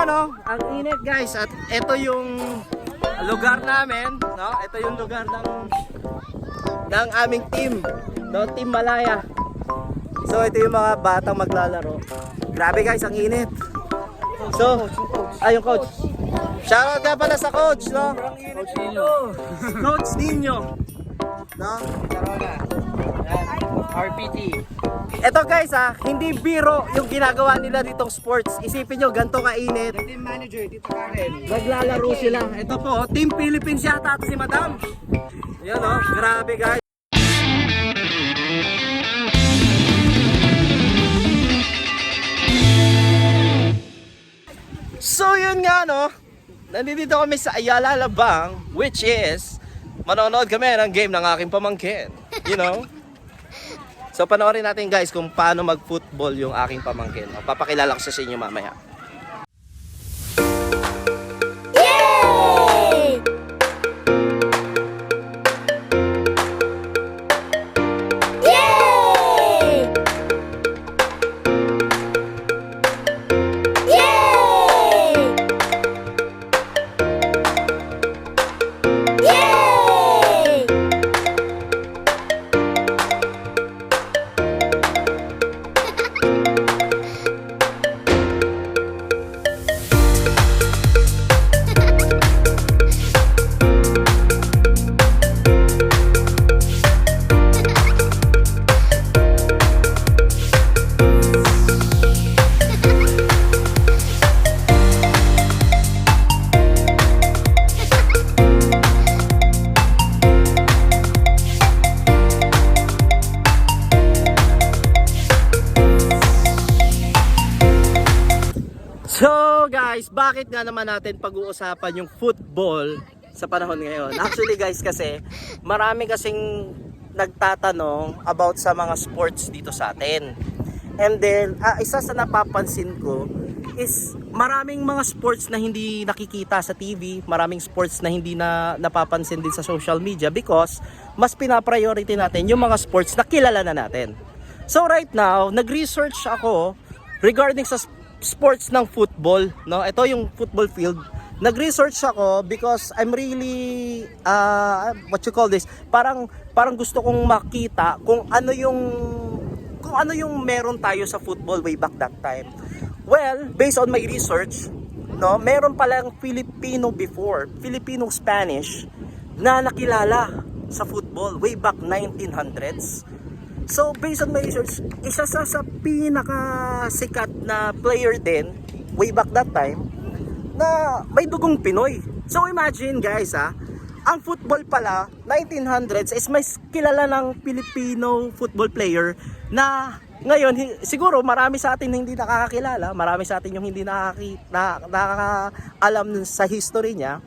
Ayan oh, ang init guys. At ito yung lugar namin, no? Ito yung lugar ng aming team, no? Team Malaya. So ito yung mga batang maglalaro. Grabe guys, ang init. So, yung coach. Shoutout ka pala sa coach, no? Coach Nino. No? RPT. Ito guys hindi biro yung ginagawa nila ditong sports. Isipin nyo, ganito kainit. Team manager, Tito Karen. Naglalaro sila. Ito po, Team Philippines yata si Madam. Yan grabe guys. So yun nga nandito kami sa Ayala Alabang, which is manonood kami ng game ng aking pamangkin. You know? So panoorin natin guys kung paano mag-football yung aking pamangkin. Papakilala ko sa inyo mamaya. Yay! Yay! Yay! Yay! So guys, bakit nga naman natin pag-uusapan yung football sa panahon ngayon? Actually guys, kasi marami kasing nagtatanong about sa mga sports dito sa atin. And then, isa sa napapansin ko is maraming mga sports na hindi nakikita sa TV, maraming sports na hindi na napapansin din sa social media because mas pinapriority natin yung mga sports na kilala na natin. So right now, nag-research ako regarding sa sports ng football, no? Ito yung football field. Nag-research ako because I'm really what you call this? Parang gusto kong makita kung ano yung meron tayo sa football way back that time. Well, based on my research, no, meron palang Filipino Spanish na nakilala sa football way back 1900s. So based on my research, isa sa pinakasikat na player din way back that time na may dugong Pinoy. So imagine guys ang football pala 1900s is mas kilala ng Filipino football player na ngayon siguro marami sa atin hindi nakakakilala, marami sa atin yung hindi nakakaalam sa history niya.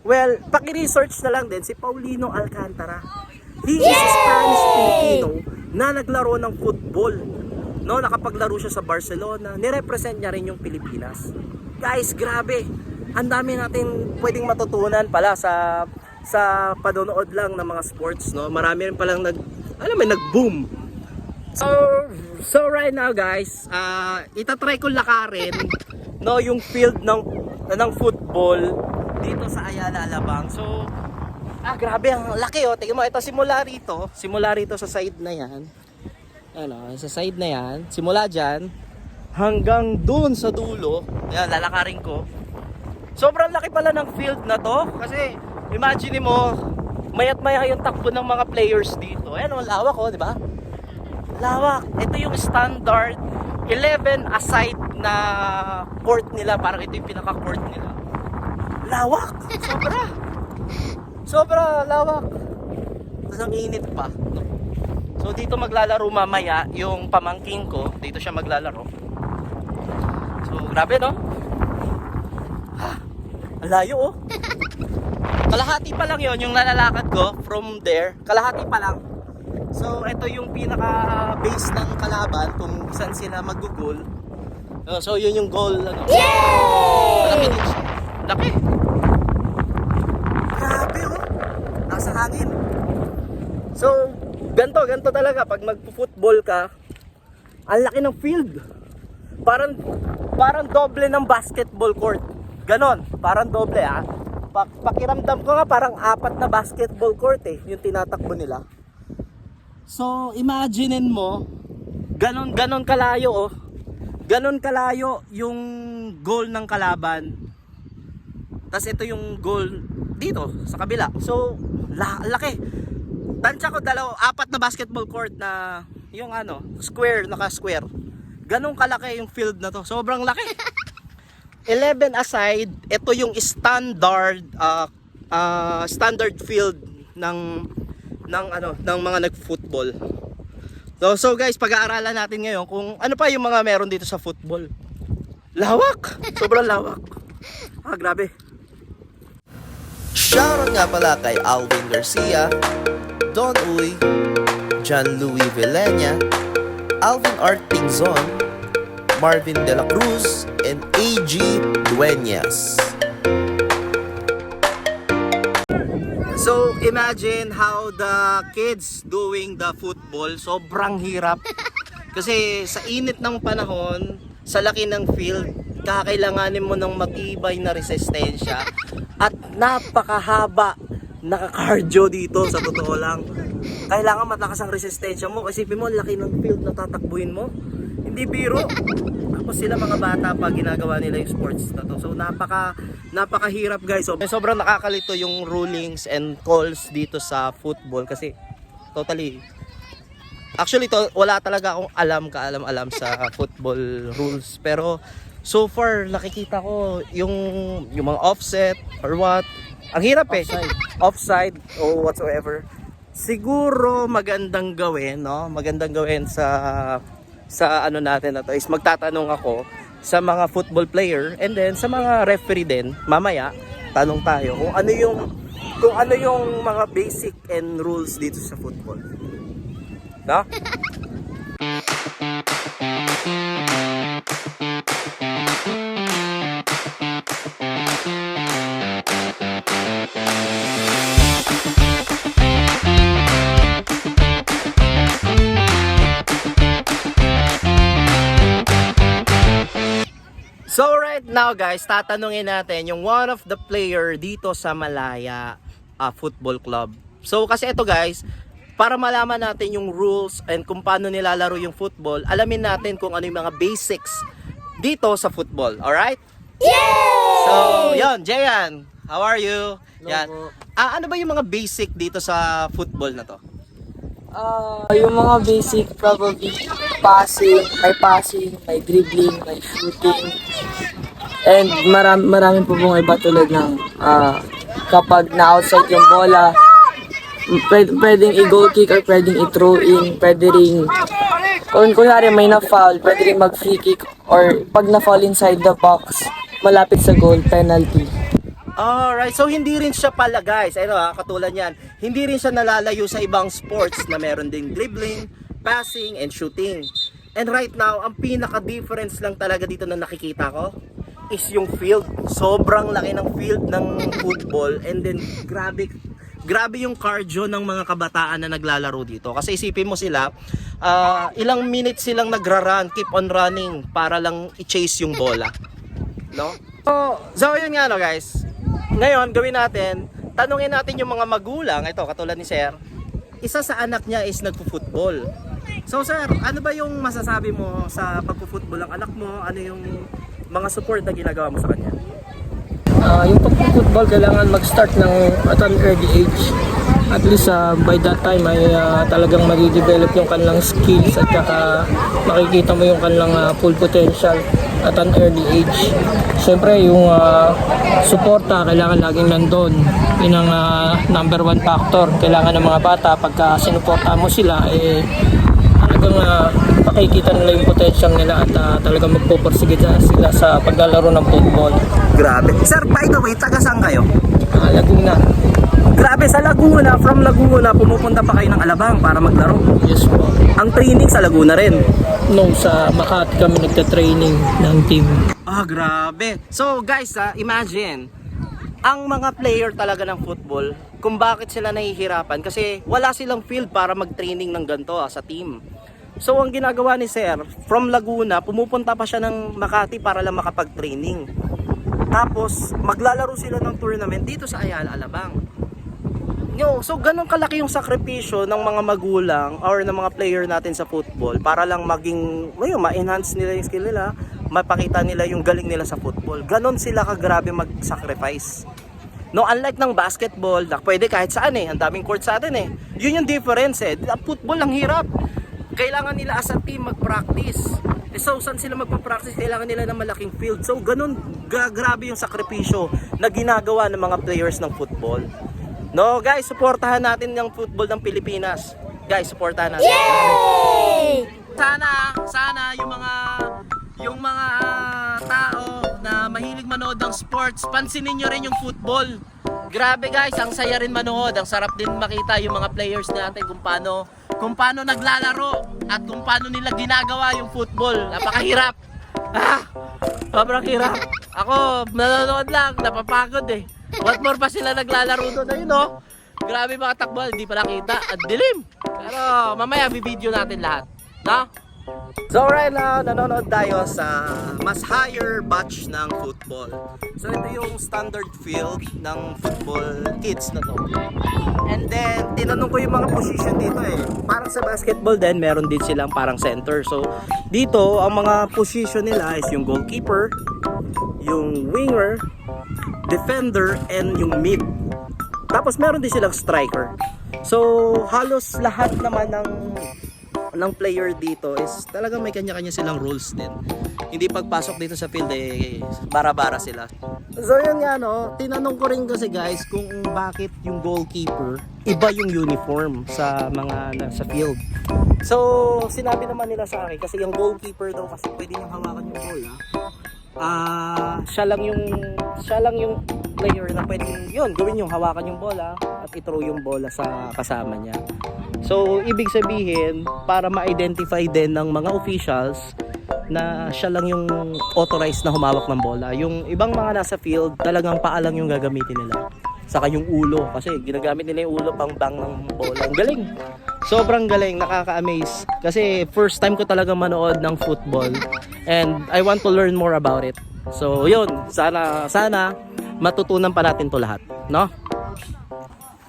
Well, paki-research na lang din si Paulino Alcantara. He is a Spanish Filipino na naglaro ng football. No, nakapaglaro siya sa Barcelona. Nirepresent niya rin yung Pilipinas. Guys, grabe. Ang dami natin pwedeng matutunan pala sa panonood lang ng mga sports, no. Marami rin palang nag-boom. So right now, guys, itatry ko lakarin no yung field ng football dito sa Ayala Alabang. So grabe ang laki tingnan mo, ito simula rito sa side na yan. Sa side na yan, simula diyan hanggang doon sa dulo. Ayan, lalakarin ko. Sobrang laki pala ng field na to kasi imagine mo, mayat-maya yung takbo ng mga players dito. Ayan, lawak di ba? Lawak. Ito yung standard 11 aside na court nila, parang ito yung pinaka-court nila. Lawak. Sobra lawak. Tapos ang init pa. So dito maglalaro mamaya yung pamangkin ko. Dito siya maglalaro. So grabe no? Ang layo Kalahati pa lang yon yung nalalakad ko from there. Kalahati pa lang. So ito yung pinaka base ng kalaban kung saan sila mag-goal. So yun yung goal Yay! Laki. Grabe nasa hangin. So ganto talaga pag magpo-football ka. Ang laki ng field. parang doble ng basketball court. Ganon, parang doble Pakiramdam ko nga parang 4 na basketball court yung tinatakbo nila. So, imaginein mo, ganon kalayo Ganon kalayo yung goal ng kalaban. Tapos ito yung goal dito sa kabila. So, laki. Tansya ko 4 na basketball court na yung square, naka-square. Ganon kalaki yung field na to. Sobrang laki. 11 aside, ito yung standard field ng mga nag-football. So guys, pag-aaralan natin ngayon kung ano pa yung mga meron dito sa football. Lawak. Sobrang lawak. Grabe. Shoutout nga pala kay Alvin Garcia, Don Uy, John Louis Villena, Alvin Artingzon, Marvin De La Cruz, and A.G. Dueñas. So imagine how the kids doing the football. Sobrang hirap. Kasi sa init ng panahon, sa laki ng field, kakailanganin mo ng matibay na resistensya at napakahaba naka-cardio dito, sa totoo lang. Kailangan malakas ang resistensya mo. Kasi mo, laki ng field na tatakbuhin mo. Hindi biro. Tapos sila mga bata pa ginagawa nila yung sports na to. So napakahirap guys. So, sobrang nakakalito yung rulings and calls dito sa football kasi actually wala talaga akong alam sa football rules, pero so far nakikita ko yung mga offset or what. Ang hirap offside or whatsoever. Siguro magandang gawin sa natin na to is magtatanong ako sa mga football player and then sa mga referee din. Mamaya tanong tayo kung ano yung mga basic and rules dito sa football. No? So right now guys, tatanungin natin yung one of the player dito sa Malaya Football Club. So kasi ito guys, para malaman natin yung rules and kung paano nilalaro yung football, alamin natin kung ano yung mga basics dito sa football. Alright? Yay! So yun, Jayan, how are you? Yan. Ano ba yung mga basic dito sa football na to? Yung mga basic probably passing, may dribbling, may shooting. And marami po pong iba tulad ng kapag na-outside yung bola, pwedeng i-goal kick or pwedeng i-throw in, pwede rin, kung kunwari may na-foul, pwede rin mag-free kick or pag na-foul inside the box, malapit sa goal, penalty. Alright, so hindi rin siya pala guys, katulad yan, hindi rin siya nalalayo sa ibang sports na meron ding dribbling, passing, and shooting. And right now, ang pinaka-difference lang talaga dito na nakikita ko is yung field. Sobrang laki ng field ng football and then grabe yung cardio ng mga kabataan na naglalaro dito. Kasi isipin mo sila, ilang minutes silang nagra-run, keep on running para lang i-chase yung bola. No? So yun nga guys. Ngayon, gawin natin, tanungin natin yung mga magulang, ito katulad ni Sir, isa sa anak niya is nagpo-football. So Sir, ano ba yung masasabi mo sa pagpo-football ng anak mo? Ano yung mga support na ginagawa mo sa kanya? Yung pagpo-football kailangan mag-start at an early age. At least by that time ay talagang madidevelop yung kanilang skills at saka makikita mo yung kanilang full potential at an early age. Siyempre yung suporta kailangan laging nandun. Yun ang number 1 factor. Kailangan ng mga bata pagka sinuporta mo sila talagang makikita nila yung potential nila at talagang magpupursige sila sa paglalaro ng football. Grabe. Sir, by the way, taga saan kayo? Laguna. Grabe, sa Laguna, from Laguna, pumupunta pa kayo ng Alabang para maglaro. Yes po. Ang training sa Laguna rin. No, sa Makati kami nagta-training ng team. Grabe. So guys, imagine, ang mga player talaga ng football, kung bakit sila nahihirapan, kasi wala silang field para mag-training ng ganito sa team. So ang ginagawa ni Sir, from Laguna, pumupunta pa siya ng Makati para lang makapag-training. Tapos maglalaro sila ng tournament dito sa Ayala, Alabang. So ganun kalaki yung sakripisyo ng mga magulang or ng mga player natin sa football para lang maging ma-enhance nila yung skill nila, mapakita nila yung galing nila sa football. Ganon sila kagrabe mag-sacrifice. No, unlike ng basketball, na pwede kahit saan ang daming court sa atin Yun yung difference Football ang hirap. Kailangan nila as a team mag-practice. So saan sila magpa-practice? Kailangan nila ng malaking field. So ganun grabe yung sakripisyo na ginagawa ng mga players ng football. No, guys, suportahan natin yung football ng Pilipinas. Guys, suportahan natin. Yay! Sana yung mga tao na mahilig manood ng sports, pansinin nyo rin yung football. Grabe guys, ang saya rin manood. Ang sarap din makita yung mga players natin kung paano naglalaro at kung paano nila ginagawa yung football. Napakahirap. Sobrang hirap. Ako, nanonood lang, napapagod What more pa sila naglalaro doon? Ayun grabe mga takbo, hindi pa nakita. At dilim. Pero mamaya bibideo natin lahat. No? So right now, nanonood tayo sa mas higher batch ng football. So ito yung standard field ng football kids na to. And then, tinanong ko yung mga position dito Parang sa basketball din, meron din silang parang center. So dito, ang mga position nila is yung goalkeeper, yung winger, defender, and yung mid. Tapos meron din silang striker. So halos lahat naman ng player dito is talagang may kanya-kanya silang rules din. Hindi pagpasok dito sa field bara-bara sila. So yun nga tinanong ko rin kasi guys kung bakit yung goalkeeper iba yung uniform sa mga nasa field. So sinabi naman nila sa akin kasi yung goalkeeper daw kasi pwede niyang hawakan yung bola. Siya lang yung player na pwedeng gawin yung hawakan yung bola at i-throw yung bola sa kasama niya. So ibig sabihin para ma-identify din ng mga officials na siya lang yung authorized na humawak ng bola. Yung ibang mga nasa field talagang paa lang yung gagamitin nila. Saka yung ulo kasi ginagamit nila yung ulo pang bang ng bola. Ang galing. Sobrang galing, nakaka-amaze. Kasi first time ko talaga manood ng football and I want to learn more about it. So yun, sana matutunan pa natin to lahat, no?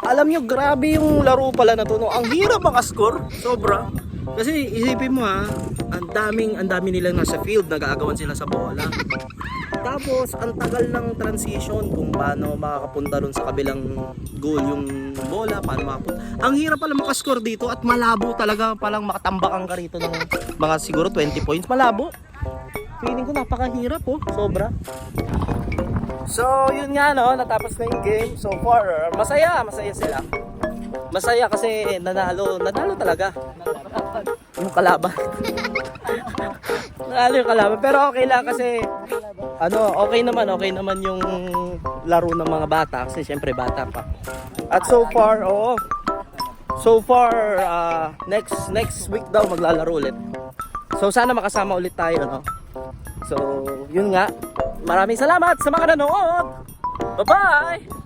Alam nyo, grabe yung laro pala na to, no? Ang hirap maka-score, sobra. Kasi isipin mo ang dami nilang nasa field, nag-aagawan sila sa bola. Tapos ang tagal ng transition kung paano makakapunta ron sa kabilang goal yung bola, paano makapunta. Ang hirap pala makascore dito at malabo talaga, palang makatambakan ka rito ng mga siguro 20 points, malabo. Feeling ko napakahirap sobra. So yun nga natapos na yung game. So far, masaya sila. Masaya kasi nanalo talaga. Yung kalaban. Nanalo yung kalaban. Pero okay lang kasi okay naman yung laro ng mga bata kasi syempre bata pa. At so far next week daw maglalaro ulit. So sana makasama ulit tayo So yun nga. Maraming salamat sa mga nanood. Bye-bye.